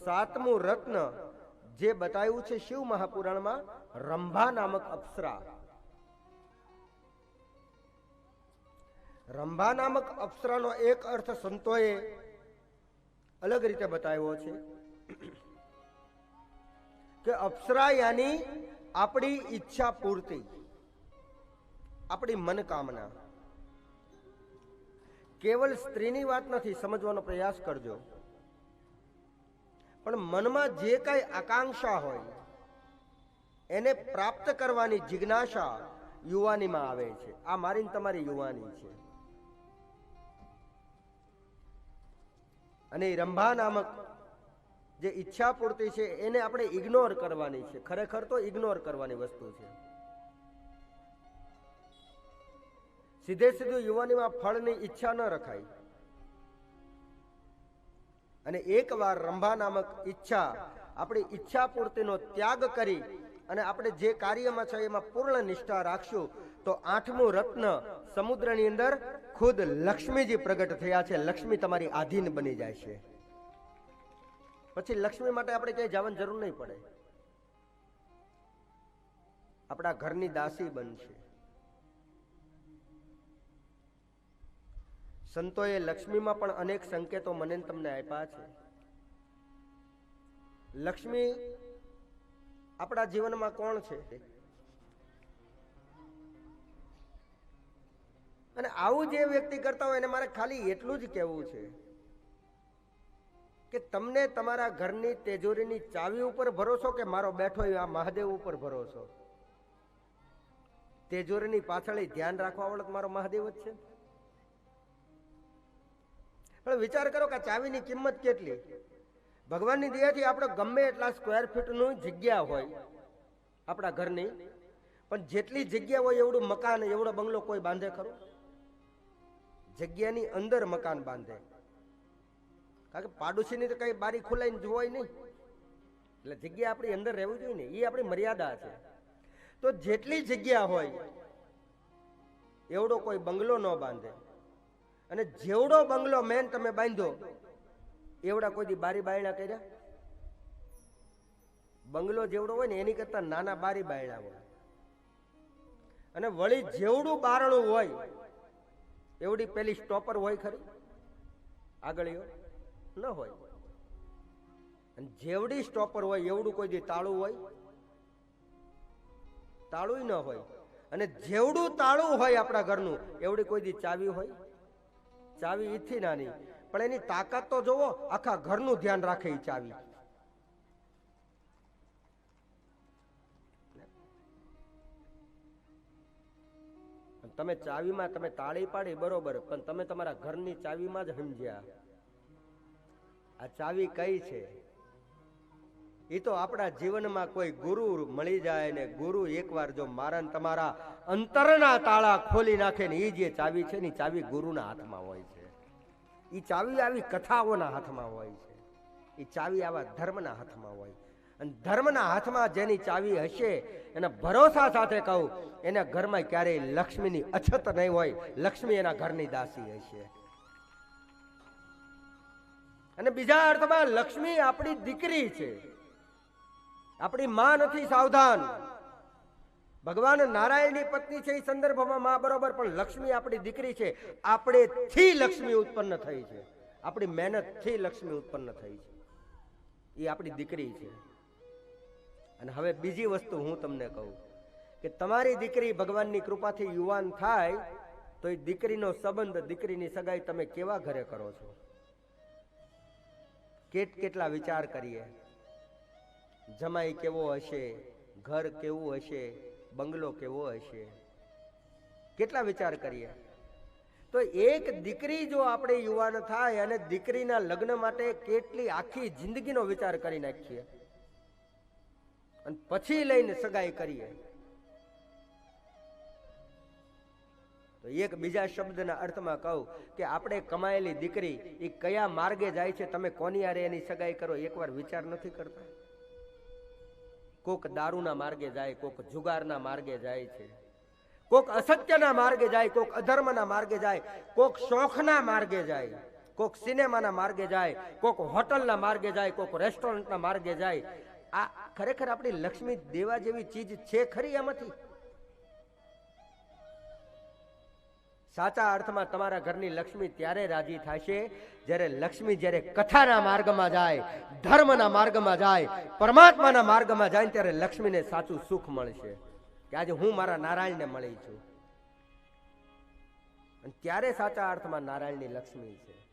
સાતમું રત્ન જે બતાવ્યું છે શિવ મહાપુરાણમાં, રંભા નામક અપ્સરા. રંભા નામક અપ્સરાનો એક અર્થ સંતોએ અલગ રીતે બતાવ્યો છે કે અપ્સરા યાની આપણી ઈચ્છા પૂર્તિ, આપણી મનકામના. કેવલ સ્ત્રીની વાત નથી, સમજવાનો પ્રયાસ કરજો. પણ મનમાં જે કઈ આકાંક્ષા હોય એને પ્રાપ્ત કરવાની જિજ્ઞાસા યુવાનીમાં આવે છે. આ મારી તમારી યુવાની છે. અને રંભા નામક જે ઈચ્છા પૂર્તિ છે એને આપણે ઇગ્નોર કરવાની છે. ખરેખર તો ઇગ્નોર કરવાની વસ્તુ છે. સીધે સીધું યુવાનીમાં ફળની ઈચ્છા ન રખાય. અને એકવાર રંભા નામક ઈચ્છા, આપણી ઈચ્છા પૂર્તિનો ત્યાગ કરી અને આપણે જે કાર્યમાં છે એમાં પૂર્ણ નિષ્ઠા રાખશું તો આઠમું રત્ન સમુદ્રની અંદર ખુદ લક્ષ્મીજી પ્રગટ થયા છે. લક્ષ્મી તમારી આધીન બની જાય છે. પછી લક્ષ્મી માટે આપણે ક્યાંય જવાની જરૂર નહીં પડે. આપણા ઘરની દાસી બનશે. સંતોએ લક્ષ્મીમાં પણ અનેક સંકેતો મને તમને આપ્યા છે. લક્ષ્મી આપણા જીવનમાં કોણ છે? અને આવું જે વ્યક્તિ કરતા હોય એને મારે ખાલી એટલું જ કહેવું છે કે તમને તમારા ઘરની તિજોરીની ચાવી ઉપર ભરોસો કે મારો બેઠો આ મહાદેવ ઉપર ભરોસો? તિજોરીની પાછળ ધ્યાન રાખવા વાળો મારો મહાદેવ જ છે. પણ વિચાર કરો કે ચાવીની કિંમત કેટલી? ભગવાનની દયાથી આપણે ગમે એટલા સ્ક્વેર ફીટનું જગ્યા હોય આપણા ઘરની, પણ જેટલી જગ્યા હોય એવડું મકાન, એવડો બંગલો કોઈ બાંધે ખરો? જગ્યાની અંદર મકાન બાંધે. કારણ કે પાડોશીની તો કઈ બારી ખુલાઈને હોય નહીં. એટલે જગ્યા આપણી અંદર રહેવી જોઈએ ને, એ આપણી મર્યાદા છે. તો જેટલી જગ્યા હોય એવડો કોઈ બંગલો ન બાંધે. અને જેવડો બંગલો મેન તમે બાંધો એવડા કોઈ દી બારી બાયણા કર્યા? બંગલો જેવડો હોય ને એની કરતા નાના બારી બાયણા હોય. અને વળી જેવડું બારણું હોય એવડી પેલી સ્ટોપર હોય ખરી? આગળીઓ ન હોય. અને જેવડી સ્ટોપર હોય એવડું કોઈ દી તાળું હોય? તાળું ન હોય. અને જેવડું તાળું હોય આપણા ઘરનું એવડી કોઈ દી ચાવી હોય? ચાવી ઈથી નાની, પણ એની તાકાત તો જોવો, આખા ઘરનું ધ્યાન રાખે એ ચાવી. તમે ચાવીમાં તમે તાળી પાડી બરોબર, પણ તમે તમારા ઘરની ચાવીમાં જ સમજ્યા આ ચાવી કઈ છે? એ તો આપણા જીવનમાં કોઈ ગુરુ મળી જાય ને ગુરુ એકવાર જો મારા તમારા અંતરના તાળા ખોલી નાખે ને એ જે ચાવી છે ને ચાવી ગુરુના હાથમાં હોય છે. એ ચાવી આવી કથાઓના હાથમાં હોય છે. એ ચાવી આવા ધર્મના હાથમાં હોય. અને ધર્મના હાથમાં જેની ચાવી હશે એના ભરોસા સાથે કહું એના ઘરમાં ક્યારેય લક્ષ્મીની અછત નહીં હોય. લક્ષ્મી એના ઘરની દાસી હશે. અને બીજા અર્થમાં લક્ષ્મી આપણી દીકરી છે, આપણી માં નથી. સાવધાન! ભગવાન નારાયણની પત્ની છે એ સંદર્ભમાં માં બરોબર, પણ લક્ષ્મી આપણી દીકરી છે. આપણે થી લક્ષ્મી ઉત્પન્ન થઈ છે. આપણી મહેનત થી લક્ષ્મી ઉત્પન્ન થઈ છે. એ આપણી દીકરી છે. અને હવે બીજી વસ્તુ હું તમને કહું કે તમારી દીકરી ભગવાનની કૃપાથી યુવાન થાય તો એ દીકરીનો સંબંધ, દીકરીની સગાઈ તમે કેવા ઘરે કરો છો? કેટલા વિચાર કરીએ. જમાઈ કેવો હશે, ઘર કેવું હશે, બંગલો કેવો હશે, કેટલા વિચાર કરીએ. તો એક દીકરી જો આપણે યુવાન થાય અને દીકરીના લગ્ન માટે કેટલી આખી જિંદગીનો વિચાર કરી નાખીએ અને પછી લઈને સગાઈ કરીએ તો એક બીજા શબ્દના અર્થમાં કહું કે આપણે કમાયેલી દીકરી એ કયા માર્ગે જાય છે, તમે કોની હારે એની સગાઈ કરો એકવાર વિચાર નથી કરતા? કોક દારૂના માર્ગે જાય, કોક જુગારના માર્ગે જાય છે, કોક અસત્યના માર્ગે જાય, કોક અધર્મના માર્ગે જાય, કોક શોખના માર્ગે જાય. કોક સિનેમાના માર્ગે જાય, કોક હોટલના માર્ગે જાય, કોક રેસ્ટોરન્ટના માર્ગે જાય. આ ખરેખર આપણી લક્ષ્મી દેવા જેવી ચીજ છે ખરી? એમાંથી સાચા અર્થમાં તમારા ઘરની લક્ષ્મી ત્યારે રાજી થશે જ્યારે લક્ષ્મી જ્યારે કથાના માર્ગમાં જાય, ધર્મના માર્ગમાં જાય, પરમાત્માના માર્ગમાં જાય, ત્યારે લક્ષ્મીને સાચું સુખ મળશે કે આજે હું મારા નારાયણને મળી છું. અને ત્યારે સાચા અર્થમાં નારાયણની લક્ષ્મી છે.